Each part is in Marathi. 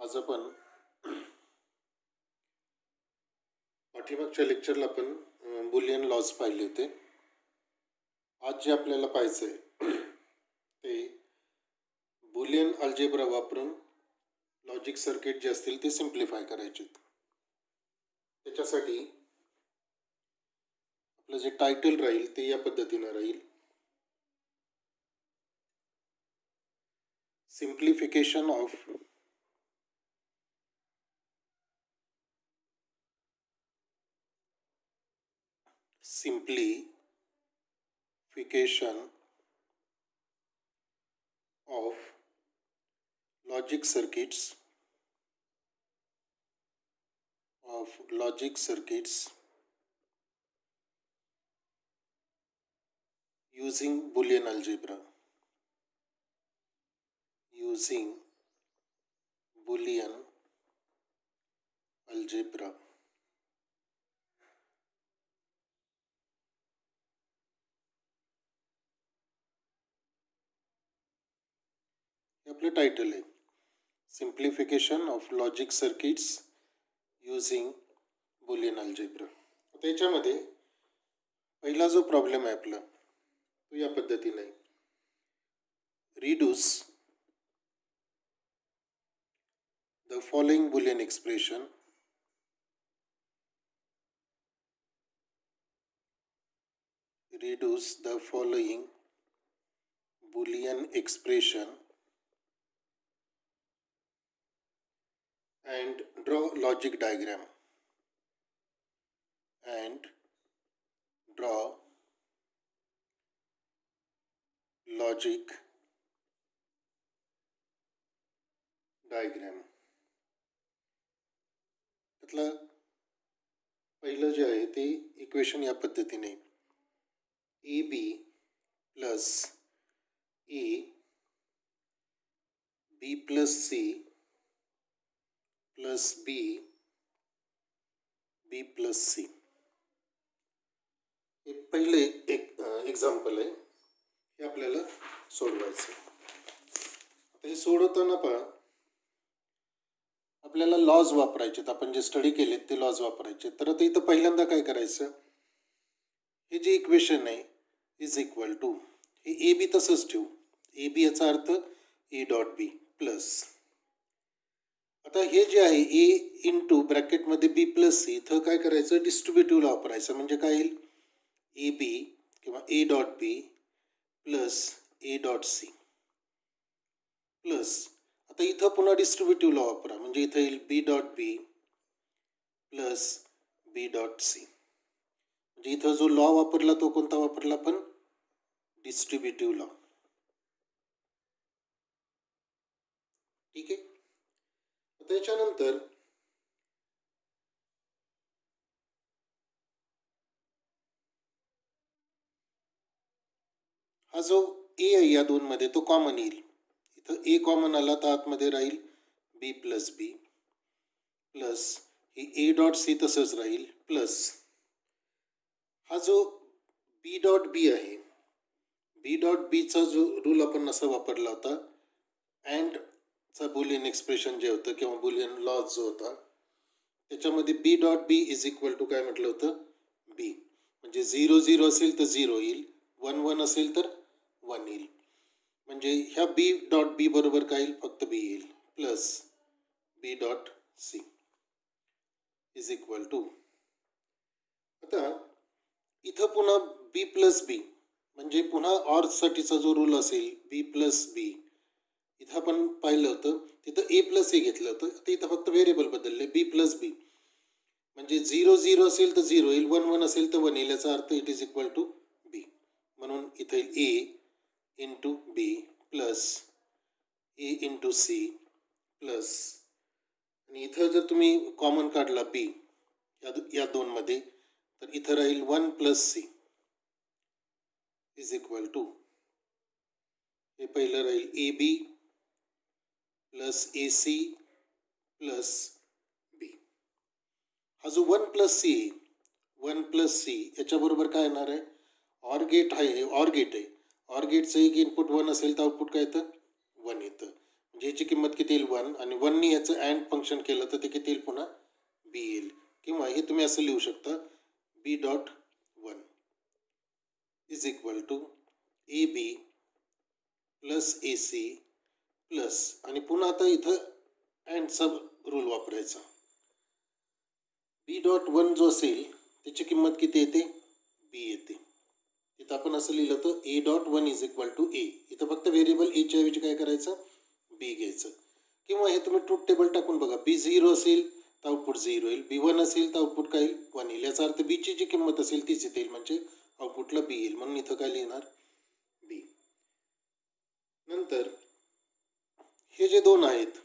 आज आपण पाठीमागच्या लेक्चरला आपण बुलियन लॉज पाहिले होते. आज जे आपल्याला पाहायचं आहे ते बुलियन अल्जेब्रा वापरून लॉजिक सर्किट जे असतील ते सिम्प्लिफाय करायचे. त्याच्यासाठी आपलं जे टायटल राहील ते या पद्धतीनं राहील, simplification of logic circuits using Boolean algebra. हे आपलं टायटल आहे, simplification of logic circuits using Boolean algebra. त्याच्यामध्ये पहिला जो प्रॉब्लेम आहे आपला तो या पद्धतीने आहे, reduce the following Boolean expression and draw logic diagram त्यातलं पहिलं जे आहे ते इक्वेशन या पद्धतीने, A B plus A B plus C plus B B plus C. हे पहिले एक एक्झाम्पल आहे, हे आपल्याला सोडवायचं. आता हे सोडवताना पहा आपल्याला लॉज वापरायचे, आपण जे स्टडी केलेत ते लॉज वापरायचे. तर आता इथं पहिल्यांदा काय करायचं, हे जे इक्वेशन आहे इज इक्वल टू, हे ए बी तसंच ठेवू, ए बी याचा अर्थ ए डॉट बी प्लस, आता हे जे आहे ए इंटू ब्रॅकेटमध्ये बी प्लस सी, इथं काय करायचं डिस्ट्रीब्युटिव्हला वापरायचं. म्हणजे काय येईल, ए बी किंवा A dot B plus A dot C plus, आता इथं पुन्हा डिस्ट्रीब्युटिव्हला वापरा. म्हणजे इथं येईल B dot B plus B dot C. म्हणजे इथं जो लॉ वापरला तो कोणता वापरला आपण, डिस्ट्रीब्युटिव्ह लॉ. ठीक आहे. त्याच्यानंतर हा जो ए आहे या दोन मध्ये तो कॉमन येईल. इथं ए कॉमन आला तर आतमध्ये राहील बी प्लस बी प्लस ही ए डॉट सी तसंच राहील प्लस हा जो बी डॉट बी आहे, बी डॉट बीचा जो रूल आपण असा वापरला होता, अँडचा बुलियन एक्सप्रेशन जे होतं किंवा बुलियन लॉज जो होता त्याच्यामध्ये B dot B is equal to काय म्हटलं होतं, बी. म्हणजे 0 0 असेल तर 0 येईल, 1 1 असेल तर 1 येईल. म्हणजे ह्या बी डॉट बी बरोबर काय येईल, फक्त बी येईल plus B dot C is equal to, आता इथं पुन्हा बी प्लस बी म्हणजे पुन्हा ऑरसाठीचा जो रूल असेल बी प्लस बी, इथं आपण पाहिलं होतं तिथं ए प्लस ए घेतलं होतं, आता इथं फक्त व्हेरिएबल बदलले बी प्लस बी. म्हणजे 0 0 असेल तर 0 येईल, 1 1 असेल तर 1 येईल, याचा अर्थ it is equal to B. म्हणून इथं येईल A into B plus A into C plus, आणि इथं जर तुम्ही कॉमन काढला बी या दोन मध्ये तर इथं राहील 1 plus C is equal to, हे पहिलं राहील A B plus A C plus B. हा जो 1 प्लस सी 1 प्लस सी याच्याबरोबर काय येणार आहे, ऑर गेट आहे, ऑर गेट आहे, ऑर गेटचं एक इनपुट 1 असेल तर आउटपुट काय येतं 1 येतं. ज्याची किंमत किती येईल 1 आणि 1नी याचं अँड फंक्शन केलं तर ते किती येईल पुन्हा बी येईल. किंवा हे तुम्ही असं लिहू शकता B dot 1 is equal to A B plus A C plus आणि पुन्हा आता इथं अँडचा रूल वापरायचा. बी डॉट 1 जो असेल त्याची किंमत किती येते बी येते. इथं आपण असं लिहिलं तर A dot 1 is equal to A. इथं फक्त व्हेरिएबल एच्या ऐवजी काय करायचं बी घ्यायचं. किंवा हे तुम्ही ट्रूथ टेबल टाकून बघा. बी 0 असेल तर आउटपुट 0 येईल, बी 1 असेल तर आउटपुट काय येईल 1 येईल. याचा अर्थ बीची जी किंमत असेल तीच येईल म्हणजे आउटपुटला बी येईल. म्हणून इथं काय लिहिणार बी. नंतर हे जे दोन आहेत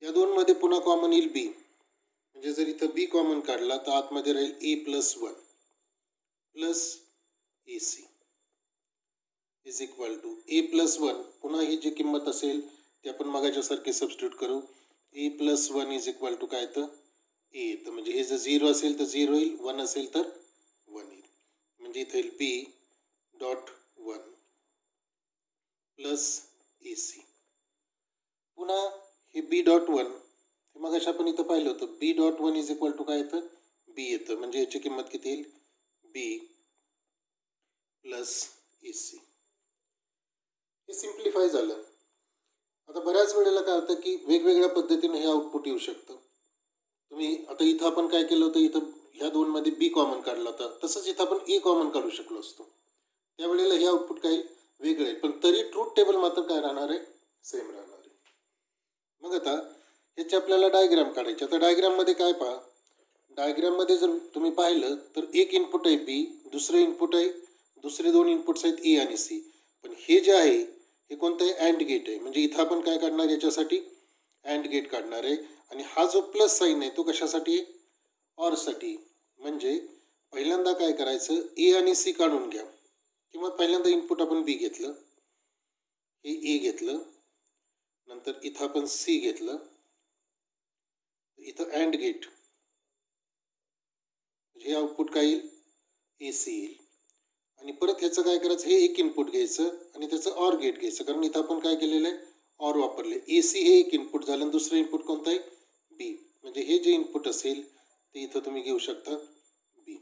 या दोनमध्ये पुन्हा कॉमन येईल बी. म्हणजे जर इथं बी कॉमन काढला तर आतमध्ये राहील A plus 1 plus A C is equal to A plus 1. पुन्हा ही जी किंमत असेल ती आपण मगाच्यासारखी सबस्टिट्यूट करू. ए प्लस 1 इज इक्वल टू काय तर ए येतं. म्हणजे हे जर 0 असेल तर 0 येईल, 1 असेल तर 1 येईल. म्हणजे इथं येईल B dot 1 plus A C. पुन्हा हे बी डॉट 1 हे मगाशी आपण इथं पाहिलं होतं बी डॉट 1 इज इक्वल टू काय येतं बी येतं. म्हणजे याची किंमत किती येईल बी प्लस ए सी. हे सिम्प्लिफाय झालं. आता बऱ्याच वेळेला काय होतं की वेगवेगळ्या पद्धतीने हे आउटपुट येऊ शकतं. तुम्ही आता इथं आपण काय केलं होतं, इथं ह्या दोनमध्ये बी कॉमन काढला होता, तसंच इथं आपण ए कॉमन काढू शकलो असतो. त्यावेळेला हे आउटपुट काय वेगळं आहे, पण तरी ट्रूथ टेबल मात्र काय राहणार आहे सेम राहणार आहे. मग आता ह्याचे आपल्याला डायग्राम काढायचे. आता डायग्राममध्ये काय पहा, डायग्राममध्ये जर तुम्ही पाहिलं तर एक इनपुट आहे बी, दुसरं इनपुट आहे, दुसरे दोन इनपुट्स आहेत ए आणि सी. पण हे जे आहे हे कोणतं आहे अँड गेट आहे. म्हणजे इथं आपण काय काढणार याच्यासाठी अँड गेट काढणार आहे. आणि हा जो प्लस साईन आहे तो कशासाठी आहे ऑरसाठी. म्हणजे पहिल्यांदा काय करायचं ए आणि सी काढून घ्या. किंवा पहिल्यांदा इनपुट आपण बी घेतलं, हे ए घेतलं, नंतर इथं आपण सी घेतलं, इथं अँड गेट हे आउटपुट काय येईल ए सी येईल. आणि परत ह्याचं काय करायचं हे एक इनपुट घ्यायचं आणि त्याचं ऑर गेट घ्यायचं. कारण इथं आपण काय केलेलं आहे ऑर वापरले. ए सी हे एक इनपुट झालं आणि दुसरं इनपुट कोणतं आहे बी. म्हणजे हे जे इनपुट असेल ते इथं तुम्ही घेऊ शकता बी.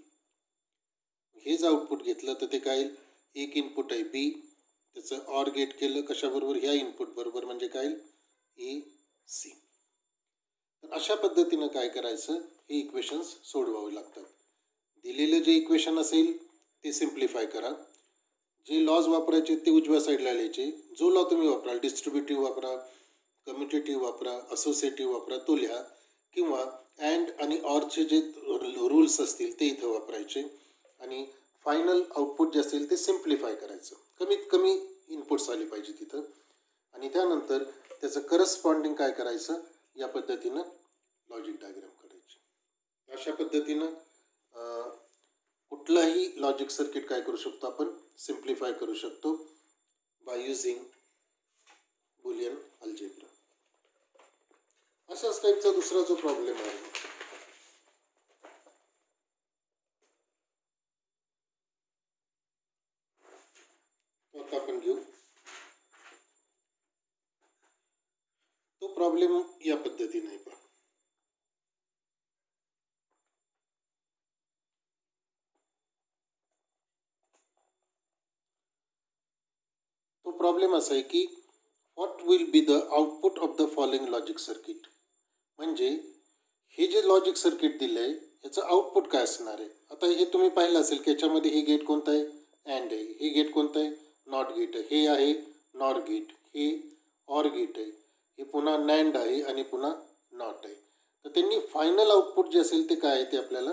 हे जर आउटपुट घेतलं तर ते काय येईल एक इनपुट आहे बी, त्याचं ऑर गेट केलं कशाबरोबर ह्या इनपुट बरोबर म्हणजे काय ए सी. तर अशा पद्धतीनं काय करायचं हे इक्वेशन्स सोडवावे लागतात. दिलेलं जे इक्वेशन असेल ते सिम्प्लिफाय करा. जे लॉज वापरायचे ते उजव्या साईडला लिहायचे. जो लॉ तुम्ही वापराल डिस्ट्रीब्युटिव्ह वापरा, कम्युटेटिव्ह वापरा, असोसिएटिव्ह वापरा तो लिहा. किंवा अँड आणि ऑरचे जे रूल्स असतील ते इथं वापरायचे. आणि फायनल आउटपुट जे असेल ते सिम्प्लिफाय करायचं. कमीत कमी इनपुट्स आले पाहिजे तिथं. आणि त्यानंतर त्याचं करस्पॉन्डिंग काय करायचं या पद्धतीनं लॉजिक डायग्राम काढायची. अशा पद्धतीनं कुठलाही लॉजिक सर्किट काय करू शकतो आपण सिम्प्लिफाय करू शकतो बाय युझिंग बुलियन अल्जेब्रा. अशाच टाईपचा दुसरा जो प्रॉब्लेम आहे तो आता आपण घेऊ. तो प्रॉब्लेम या पद्धतीने आहे. तो प्रॉब्लेम असा आहे की what will be the output of the following logic circuit. म्हणजे हे जे लॉजिक सर्किट दिलं आहे याचं आउटपुट काय असणार आहे. आता हे तुम्ही पाहिलं असेल की याच्यामध्ये हे गेट कोणतं आहे अँड आहे, हे गेट कोणतं आहे नॉट गेट आहे, हे आहे नॉर गेट, हे ऑर गेट आहे, हे पुन्हा नॅन्ड आहे आणि पुन्हा नॉट आहे. तर त्यांनी फायनल आउटपुट जे असेल ते काय आहे ते आपल्याला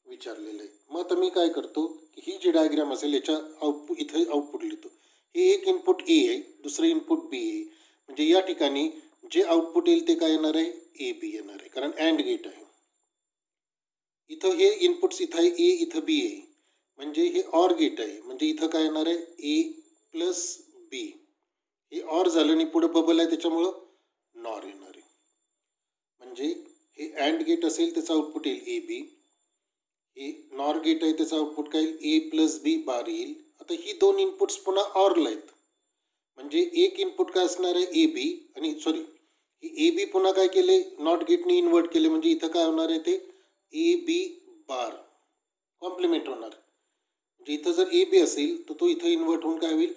विचारलेलं आहे. मग आता मी काय करतो की ही जी डायग्राम असेल याच्या आउटपुट इथं आउटपुट लिहितो. हे एक इनपुट ए आहे, दुसरं इनपुट बी आहे. म्हणजे या ठिकाणी जे आउटपुट येईल ते काय येणार आहे ए बी येणार आहे कारण अँड गेट आहे. इथं हे इनपुट्स इथं आहे ए, इथं बी आहे. म्हणजे हे ऑर गेट आहे. म्हणजे इथं काय येणार आहे ए प्लस बी. हे ऑर झालं आणि पुढे बबल आहे त्याच्यामुळं नॉर येणार आहे. म्हणजे हे अँड गेट असेल त्याचं आउटपुट येईल ए बी. हे नॉर गेट आहे त्याचं आउटपुट काय येईल ए प्लस बी बार येईल. आता ही दोन इनपुट्स पुन्हा ऑरला आहेत म्हणजे एक इनपुट काय असणार आहे ए बी, आणि सॉरी ए बी पुन्हा काय केले, नॉट गेटने इन्व्हर्ट केले, म्हणजे इथं काय होणार आहे ते ए बी बार कॉम्प्लिमेंट होणार. म्हणजे इथं जर ए बी असेल तर तो इथं इन्व्हर्ट होऊन काय होईल,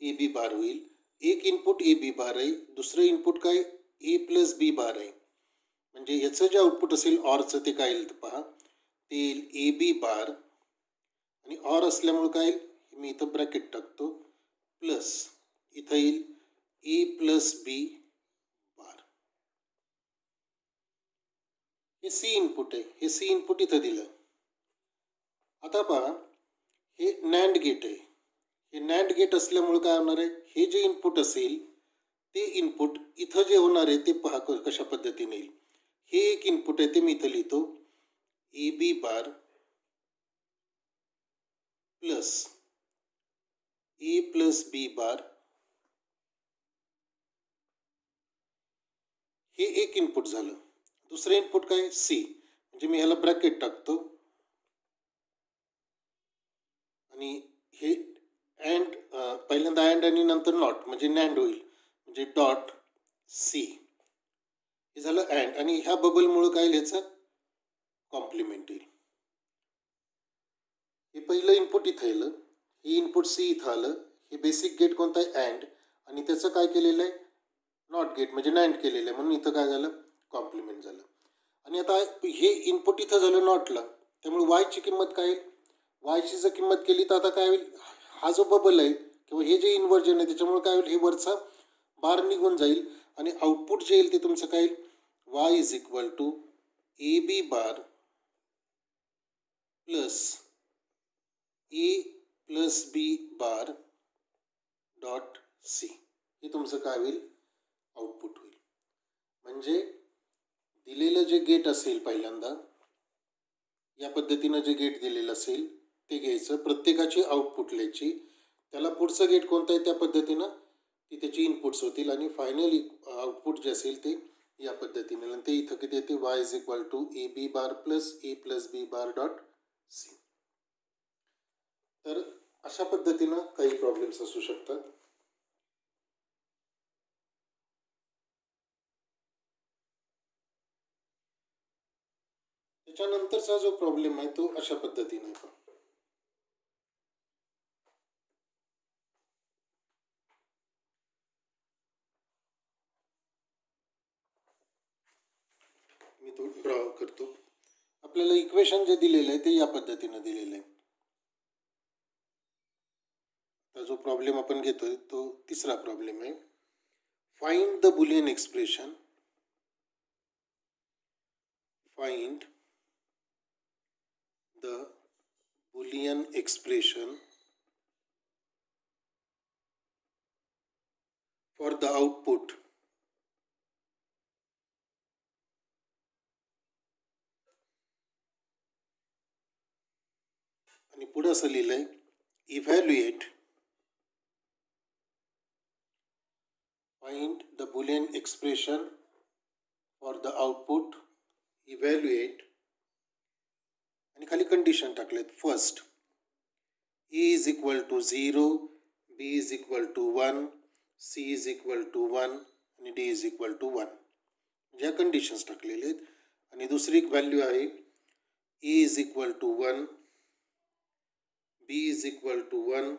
ए बी बार होईल. एक इनपुट ए बी बार आहे, दुसरं इनपुट काय ए प्लस बी बार आहे. म्हणजे याचं जे आउटपुट असेल ऑरचं ते काय येईल पहा, ते येईल ए बी बार, आणि ऑर असल्यामुळे काय येईल, मी इथं ब्रॅकेट टाकतो, प्लस इथं येईल ए प्लस बी बार. हे सी इनपुट आहे, हे सी इनपुट इथं दिलं. आता पहा हे नॅन्ड गेट आहे, हे नॅन्ड गेट असल्यामुळे काय होणार आहे, हे जे इनपुट असेल ते इनपुट इथं जे होणार आहे ते पहा कशा पद्धतीने येईल. हे एक इनपुट आहे ते मी इथं लिहितो, ए B bar plus A plus B बार, हे एक इनपुट झालं. दुसरं इनपुट काय सी, म्हणजे मी ह्याला ब्रॅकेट टाकतो, आणि हे अँड पहिल्यांदा अँड आणि नंतर नॉट म्हणजे नॅन्ड होईल, म्हणजे डॉट सी, हे झालं अँड, आणि ह्या बबलमुळं काय ह्याचं कॉम्प्लिमेंट येईल. हे पहिलं इनपुट इथं येलं, हे इनपुट सी इथं आलं, हे बेसिक गेट कोणतं आहे अँड, आणि त्याचं काय केलेलं आहे नॉट गेट म्हणजे नॅन्ड केलेलं आहे, म्हणून इथं काय झालं कॉम्प्लिमेंट झालं. आणि आता हे इनपुट इथं झालं नॉटला, त्यामुळे वायची किंमत काय येईल, वायची जर किंमत केली तर आता काय होईल, हा जो बबल आहे किंवा हे जे इन्व्हर्जन आहे त्याच्यामुळे काय होईल, हे वरचा बार निघून जाईल, आणि आउटपुट जे येईल ते तुमचं काय येईल, Y is equal to A B bar plus A plus B bar dot C, हे तुमचं काय होईल आउटपुट होईल. म्हणजे दिलेलं जे गेट असेल पहिल्यांदा या पद्धतीनं जे गेट दिलेलं असेल ते घ्यायचं, प्रत्येकाची आउटपुट लिहायची, त्याला पुढचं गेट कोणतं आहे त्या पद्धतीनं ती त्याची इनपुट्स होतील, आणि फायनली आउटपुट जे असेल ते या पद्धतीने, आणि ते इथं किती येते Y is equal to A B bar plus A plus B bar dot C. तर अशा पद्धतीनं काही प्रॉब्लेम्स असू शकतात. त्याच्यानंतरचा जो प्रॉब्लेम आहे तो अशा पद्धतीने आहे. मी तो ड्रॉ करतो. आपल्याला इक्वेशन जे दिलेलं आहे ते या पद्धतीनं दिलेलं आहे. आता जो प्रॉब्लेम आपण घेतोय तो तिसरा प्रॉब्लेम आहे. Find the Boolean expression, find the Boolean expression for the output आणि पुढे असं लिहिलंय evaluate, find the Boolean expression for the output, evaluate, आणि खाली कंडिशन टाकलेत. First A is equal to 0, B is equal to 1, C is equal to 1 आणि डी इज इक्वल टू 1, ह्या कंडिशन्स टाकलेले आहेत. आणि दुसरी एक व्हॅल्यू आहे A is equal to 1, B is equal to 1,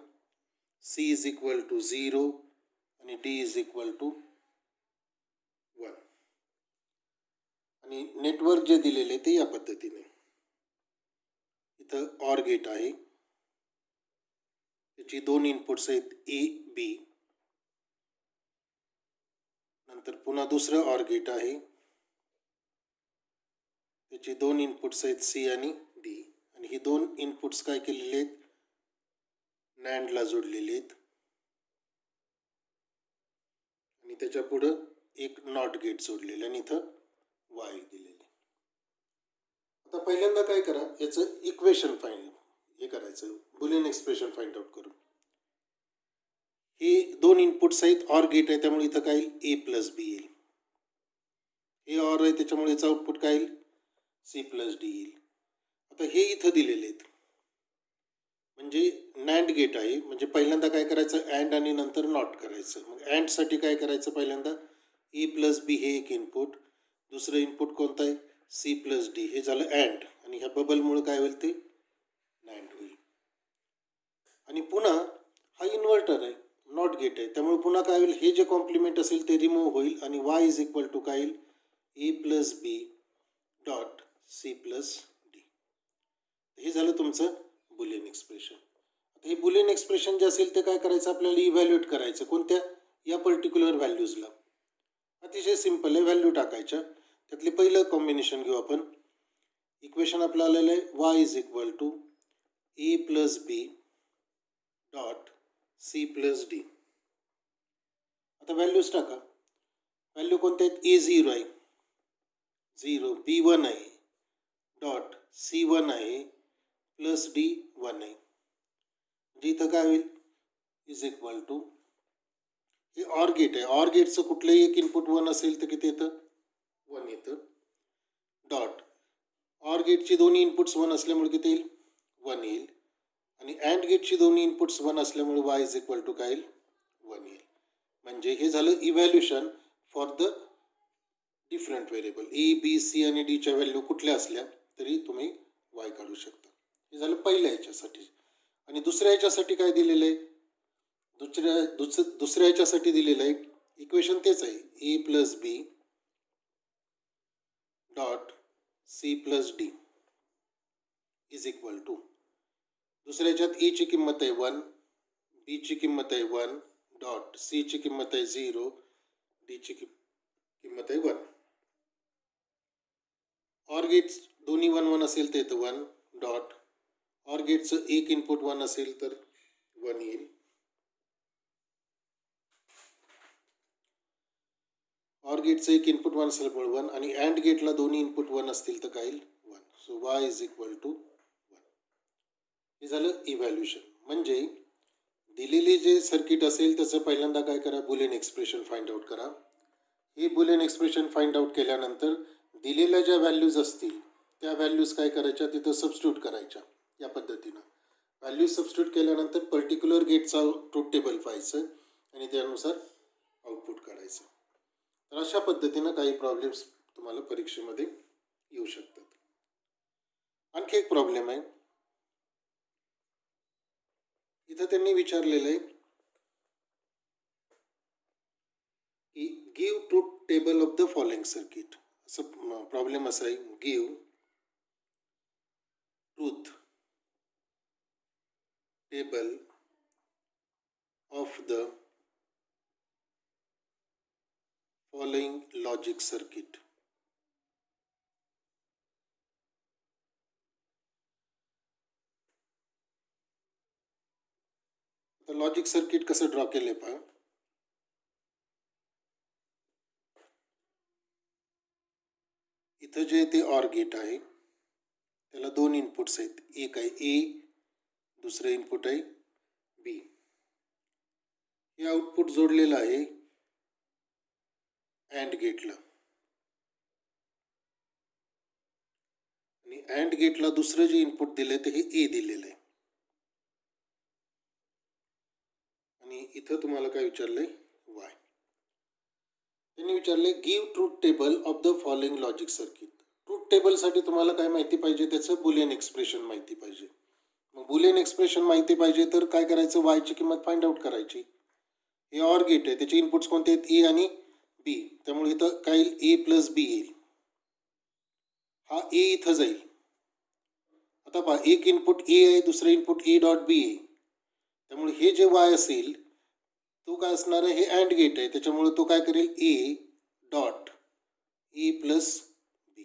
C is equal to 0 आणि डी इज इक्वल टू 1. आणि नेटवर्क जे दिलेले ते या पद्धतीने, इथं ऑर गेट आहे, त्याची दोन इनपुट्स आहेत ए बी, नंतर पुन्हा दुसरं ऑर गेट आहे, त्याची दोन इनपुट्स आहेत सी आणि डी, आणि ही दोन इनपुट्स काय केलेले आहेत नॅन्डला जोडलेले आहेत, आणि त्याच्या पुढं एक नॉट गेट जोडलेलं आणि इथं वाय दिलेले. आता पहिल्यांदा काय करा, याचं इक्वेशन फाइंड हे करायचं, बुलियन एक्सप्रेशन फाइंड आउट करून. हे दोन इनपुट्स आहेत, ऑर गेट आहे त्यामुळे इथं काय येईल ए प्लस बी येईल, हे ऑर आहे त्याच्यामुळे याचं आउटपुट काय येईल सी प्लस डी येईल. आता हे इथं दिलेले आहेत, म्हणजे नॅन्ड गेट आहे, म्हणजे पहिल्यांदा काय करायचं, अँड आणि नंतर नॉट करायचं. मग अँडसाठी काय करायचं, पहिल्यांदा ए प्लस बी हे एक इनपुट, दुसरं इनपुट कोणतं आहे, सी प्लस डी, हे झालं अँड, आणि ह्या बबलमुळे काय होईल, ते नॅन्ड होईल. आणि पुन्हा हा इन्व्हर्टर आहे, नॉट गेट आहे, त्यामुळे पुन्हा काय होईल, हे जे कॉम्प्लिमेंट असेल ते रिमूव्ह होईल आणि वाय इज इक्वल टू काय येईल, ए plus B dot C plus D. हे झालं तुमचं बुलियन एक्सप्रेशन. आता हे बुलियन एक्सप्रेशन जे असेल ते काय करायचं, आपल्याला इव्हॅल्युएट करायचं, कोणत्या, या पर्टिक्युलर व्हॅल्यूजला. अतिशय सिम्पल आहे, व्हॅल्यू टाकायच्या. त्यातले पहिलं कॉम्बिनेशन घेऊ आपण. इक्वेशन आपलं आलेलं आहे Y is equal to A plus B dot C plus D. आता व्हॅल्यूज टाका. व्हॅल्यू कोणत्या आहेत, ए 0 आहे, 0, बी 1 आहे, डॉट सी 1 आहे, प्लस डी 1 आहे. म्हणजे इथं काय होईल, इज इक्वल टू, हे ऑर गेट आहे, ऑर गेटचं कुठलंही एक इनपुट 1 असेल तर किती येतं, 1 येतं, डॉट ऑर गेटची दोन्ही इनपुट्स 1 असल्यामुळे किती येईल, 1 येईल, आणि अँड गेटची दोन्ही इनपुट्स 1 असल्यामुळे वाय इज इक्वल टू काय येईल, 1 येईल. म्हणजे हे झालं evaluation for the different variable. A B C आणि डीच्या व्हॅल्यू कुठल्या असल्या तरी तुम्ही वाय काढू शकता. हे झालं पहिल्या ह्याच्यासाठी. आणि दुसऱ्या ह्याच्यासाठी काय दिलेलं आहे, दुसऱ्या ह्याच्यासाठी दिलेलं आहे इक्वेशन तेच आहे, A plus B dot C plus D is equal to, दुसऱ्या ह्याच्यात एची किंमत आहे 1, बीची किंमत आहे 1, डॉट सीची किंमत आहे 0, डीची किंमत आहे 1. ऑर गेट्स दोन्ही 1 1 असेल तर येतं 1, डॉट ऑर गेटचं एक इनपुट 1 असेल तर 1 येईल. ऑर गेटचं एक इनपुट 1 असल्यामुळे 1, आणि अँड गेटला दोन्ही इनपुट 1 असतील तर काय येईल, 1. So Y is equal to 1. हे झालं इव्हॅल्युएशन. म्हणजे दिलेले जे सर्किट असेल त्याचं पहिल्यांदा काय करा, बुलियन एक्सप्रेशन फाइंड आउट करा. हे बुलियन एक्सप्रेशन फाइंड आउट केल्यानंतर दिलेल्या ज्या व्हॅल्यूज असतील त्या व्हॅल्यूज काय करायच्या, तिथं सबस्टिट्यूट करायच्या. या पद्धतीनं व्हॅल्यूज सबस्टिट्यूट केल्यानंतर पर्टिक्युलर गेटचा ट्रूथ टेबल पाहायचं आणि त्यानुसार आउटपुट काढायचं. तर अशा पद्धतीनं काही प्रॉब्लेम्स तुम्हाला परीक्षेमध्ये येऊ शकतात. आणखी एक प्रॉब्लेम आहे, इथं त्यांनी विचारलेलं आहे की give truth table of the following circuit. असं प्रॉब्लेम असा आहे, give truth table of the following logic circuit. आता लॉजिक सर्किट कसं ड्रॉ केले पहा. इथं जे ते ऑर गेट आहे त्याला दोन इनपुट्स आहेत, एक आहे ए, दुसरं इनपुट आहे बी. हे आउटपुट जोडलेलं आहे अँड गेटला, आणि अँड गेटला दुसरं जे इनपुट दिलंय ते हे ए दिलेलं आहे. आणि इथं तुम्हाला काय विचारलंय, वाय. त्यांनी विचारले give truth table of the following logic circuit. Truth टेबलसाठी तुम्हाला काय माहिती पाहिजे, त्याचं बुलियन एक्सप्रेशन माहिती पाहिजे. मग बुलियन एक्सप्रेशन माहिती पाहिजे तर काय करायचं, वायची किंमत फाइंड आउट करायची. हे ऑर गेट आहे, त्याचे इनपुट्स कोणते आहेत, ए आणि बी, त्यामुळे इथं काय येईल, ए प्लस बी येईल. हा ए इथं जाईल. आता पहा, एक इनपुट ए आहे, दुसरं इनपुट ए डॉट बी आहे, त्यामुळे हे जे वाय असेल तो काय असणार आहे, हे अँड गेट आहे, त्याच्यामुळे तो काय करेल, ए डॉट ए प्लस बी.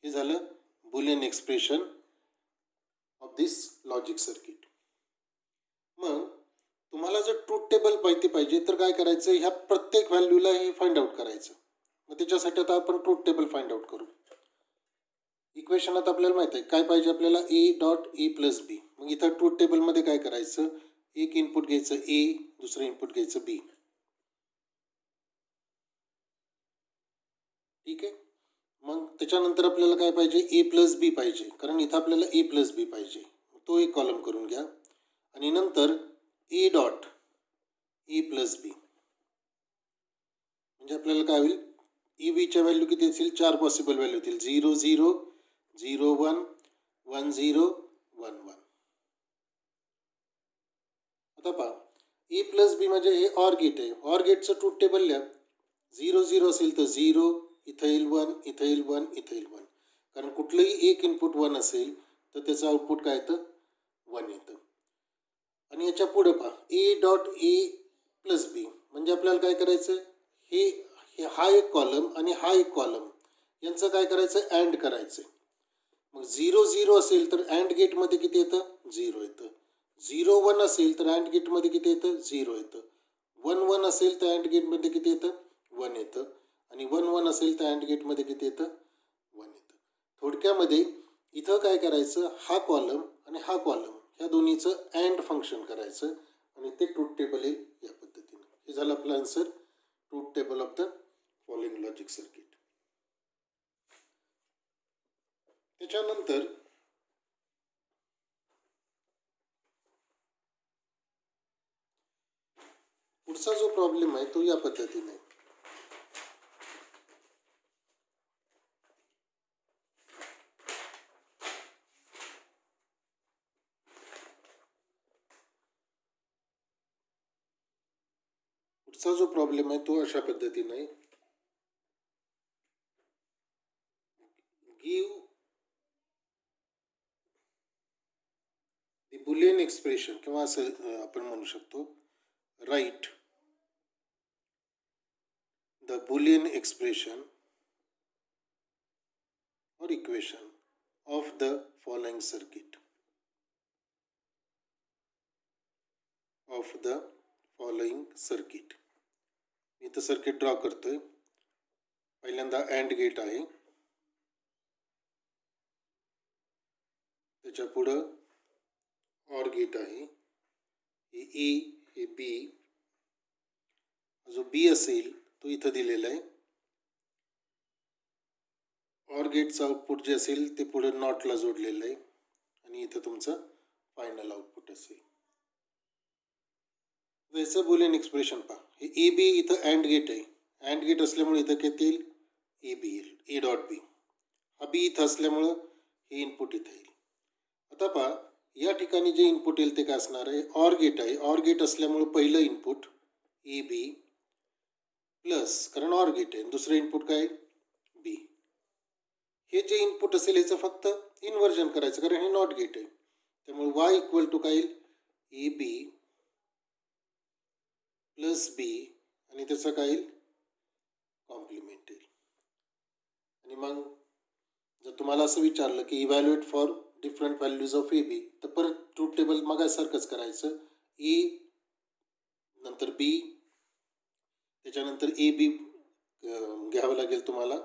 हे झालं Boolean expression of this logic circuit. मग तुम्हाला जर ट्रूथ टेबल माहिती पाहिजे तर काय करायचं, ह्या प्रत्येक व्हॅल्यूला हे फाइंड आउट करायचं. मग त्याच्यासाठी आता आपण ट्रूथ टेबल फाइंड आउट करू. इक्वेशनात आपल्याला माहिती आहे काय पाहिजे, आपल्याला ए डॉट ए प्लस बी. मग इथं ट्रूथ टेबलमध्ये काय करायचं, एक इनपुट घ्यायचं ए, दुसरं इनपुट घ्यायचं बी. ठीक आहे. मग त्याच्यानंतर आपल्याला काय पाहिजे, ए प्लस बी पाहिजे, कारण इथं आपल्याला ए प्लस बी पाहिजे. तो एक कॉलम करून घ्या. आणि नंतर ए डॉट ए प्लस बी, म्हणजे आपल्याला काय होईल, ई बीच्या व्हॅल्यू किती असेल, 4 पॉसिबल व्हॅल्यू येतील, 0 0 0 1 1 0 1 1. आता पहा, ए प्लस बी म्हणजे हे ऑर गेट आहे. ऑर गेटचं ट्रूथ टेबल लिहा. 0 0 असेल तर 0, इथं येईल 1, इथं येईल 1, इथं येईल 1. कारण कुठलंही एक इनपुट 1 असेल तर त्याचं आउटपुट काय येतं, 1 येतं. आणि याच्या पुढे पहा, ए डॉट ए प्लस बी म्हणजे आपल्याला काय करायचं, हे हा एक कॉलम आणि हा एक कॉलम यांचं काय करायचं, अँड करायचं. मग 0 0 असेल तर अँड गेटमध्ये किती येतं, 0 येतं. 0 1 असेल तर अँड गेटमध्ये किती येतं, 0 येतं. 1 1 असेल तर अँड गेटमध्ये किती येतं, 1 येतं. आणि 1 1 असेल तर अँड गेटमध्ये किती येतं, 1 येतं. थोडक्यामध्ये इथं काय करायचं, हा कॉलम आणि हा कॉलम ह्या दोन्हीचं अँड फंक्शन करायचं आणि ते ट्रूथ टेबल येईल या पद्धतीनं. हे झालं आपलं answer, truth table of the following logic circuit. त्याच्यानंतर पुढचा जो प्रॉब्लेम आहे तो या पद्धतीने आहे. पुढचा जो प्रॉब्लेम आहे तो अशा पद्धतीने आहे. गिव द बुलियन एक्सप्रेशन, किंवा असं आपण म्हणू शकतो, write the Boolean expression or equation of the following circuit. इथं सर्किट ड्रॉ करतोय. पहिल्यांदा अँड गेट आहे, त्याच्या पुढं ऑर गेट आहे, हे ए हे बी, जो बी असेल तो इथं दिलेला आहे. ऑर गेटचं आउटपुट जे असेल ते पुढे नॉटला जोडलेलं आहे आणि इथं तुमचं फायनल आउटपुट असेल. याचं बुलियन एक्सप्रेशन पहा, हे ए बी इथं अँड गेट आहे, अँड गेट असल्यामुळे इथं किती येईल, ए बी येईल, ए डॉट बी. हा बी इथं असल्यामुळं हे इनपुट इथं येईल. आता पहा, या ठिकाणी जे इनपुट येईल ते काय असणार आहे, ऑर गेट आहे. ऑर गेट असल्यामुळं पहिलं इनपुट ए बी प्लस, कारण ऑर गेट आहे, दुसरं इनपुट काय, बी. हे जे इनपुट असेल याचं फक्त इन्व्हर्जन करायचं, कारण हे नॉट गेट आहे. त्यामुळे वाय इक्वल टू काय येईल, ए बी प्लस बी आणि त्याचं काय येईल, कॉम्प्लिमेंट येईल. आणि मग जर तुम्हाला असं विचारलं की evaluate for different values of A B, तर परत ट्रूथ टेबल मगासारखंच करायचं, ए नंतर बी, त्याच्यानंतर ए बी घ्यावं लागेल तुम्हाला,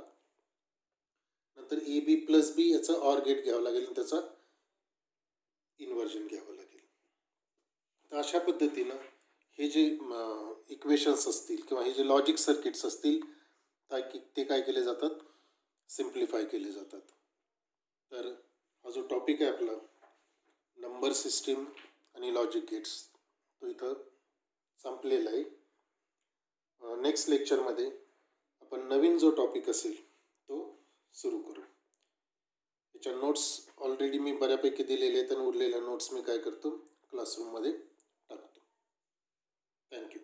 नंतर ए बी प्लस बी याचं ऑर गेट घ्यावं लागेल आणि त्याचा इन्व्हर्जन घ्यावं लागेल. तर अशा पद्धतीनं हे जे इक्वेशन्स असतील किंवा हे जे लॉजिक सर्किट्स असतील ते काय केले जातात, सिम्प्लिफाय केले जातात. तर हा जो टॉपिक आहे आपला नंबर सिस्टीम आणि लॉजिक गेट्स तो इथं संपलेला आहे. नेक्स्ट लेक्चरमध्ये आपण नवीन जो टॉपिक असेल तो सुरू करू. त्याच्या नोट्स ऑलरेडी मी बऱ्यापैकी दिलेले आहेत आणि उरलेल्या नोट्स मी काय करतो, क्लासरूममध्ये टाकतो. थँक्यू.